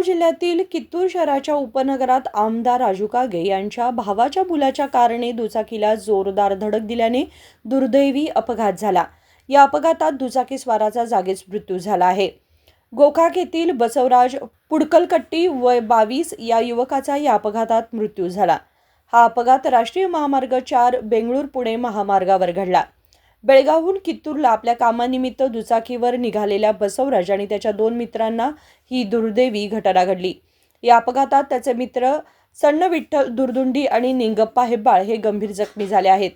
जिल्ह्यातील कित्तूर शहराच्या उपनगरात आमदार राजू कागे यांच्या भावाच्या मुलाच्या कारने दुचाकीला जोरदार धडक दिल्याने दुर्दैवी अपघात झाला। या अपघातात दुचाकीस्वाराचा जागीच मृत्यू झाला आहे। गोकाक येथील बसवराज पुडकलकट्टी वय 22 या युवकाचा या अपघातात मृत्यू झाला। हा अपघात राष्ट्रीय महामार्ग 4 बेंगळूर पुणे महामार्गावर घडला। बेळगावहून कित्तूरला आपल्या कामानिमित्त दुचाकीवर निघालेल्या बसवराज आणि त्याच्या 2 मित्रांना ही दुर्दैवी घटना घडली। या अपघातात त्याचे मित्र सण्ण विठ्ठल दुर्दुंडी आणि निंगप्पा हेब्बाळ हे गंभीर जखमी झाले आहेत।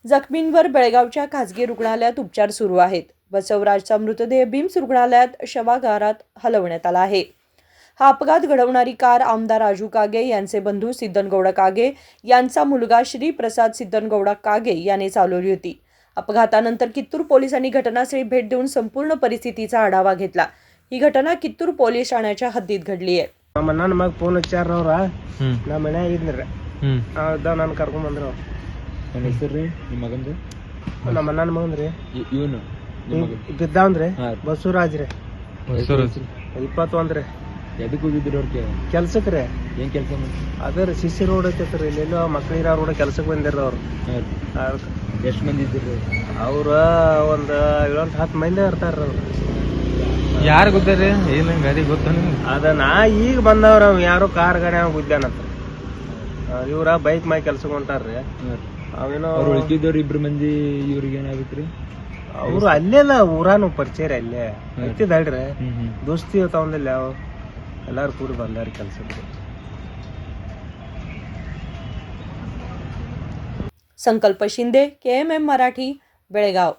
जखमींवर बेळगावच्या खासगी रुग्णालयात उपचार सुरू आहेत। बसवराजचा मृतदेह बिम्स रुग्णालयात शवागारात हलवण्यात आला आहे। हा अपघात घडवणारी कार आमदार राजू कागे यांचे बंधू सिद्धनगौड कागे यांचा मुलगा श्री प्रसाद सिद्धनगौड कागे याने चालवली होती। अपघातानंतर कित्तूर पोलिसांनी घटनास्थळी भेट देऊन संपूर्ण परिस्थितीचा आढावा घेतला। ही घटना कित्तूर पोलीस ठाण्याच्या हद्दीत घडली आहे। ನನ್ನ ಮಗ ಫೋನ್ ಹಚ್ಚಾರವ್ರ ನಮ್ಮ ಮನ್ಯಾಗ ಇದ್ರಿ ನಾನು ಕರ್ಕೊಂಡ್ ಬಂದ್ರ ನನ್ನ ಹೆಸರು ನಿಮ್ಮ ಮಗಂದು ನಮ್ಮ ನನ್ನ ಮಗಂದ್ರಿ ಇವನು ಬಿದ್ದಾವಂದ್ರಿ ಬಸವರಾಜ್ ರೀ 21 ರೀ ಎದಕ್ಕೆ ಹೋಗಿದ್ರಿ ಅವ್ರಿಗೆ ಕೆಲ್ಸಕ್ಕೆ ಏನ್ ಕೆಲಸ ಅದ್ರ ಸಿಸಿ ರೋಡ್ ಐತೈತ್ರಿ ಇಲ್ಲೆಲ್ಲೋ ಮಕ್ಳಿರ ರೋಡ್ ಕೆಲ್ಸಕ್ಕೆ ಬಂದಿರ ಅವ್ರು ಎಷ್ಟು ಮಂದಿ ಇದ್ರಿ ಅವ್ರ ಒಂದ್ 7-10 ಮಂದಿ ಇರ್ತಾರ ಅವ್ರು ಯಾರು ಗೊತ್ತಾರಿ ಏನ ಗಾಡಿ ಗೊತ್ತ ಅದ ನಾ ಈಗ ಬಂದವ್ರ ಯಾರೋ ಕಾರ್ ಗಾಡಿ ಗುದ್ದಾನಂತ ಇವ್ರ ಬೈಕ್ ಮೈ ಕೆಲ್ಸಕ್ಕೆ ಹೊಂಟಾರ್ರಿ ಅವೇನೋ ಅವ್ರು ಉಳ್ಕಿದ್ದವ್ರು 2 ಮಂದಿ ಇವ್ರಿಗೆ ಏನಾಗತ್ರಿ ಅವ್ರು ಅಲ್ಲೆಲ್ಲ ಊರಾನು ಪರಿಚಯ ಅಲ್ಲೇ ಐತಿದಲ್ರಿ ದೋಸ್ತಿ ತಗೊಂಡಿಲ್ಲ ಎಲ್ಲಾರು ಕೂಡಿ ಬಂದಾರ ಕೆಲ್ಸಕ್ಕೆ। संकल्प शिंदे, KMM मराठी, बेळगाव।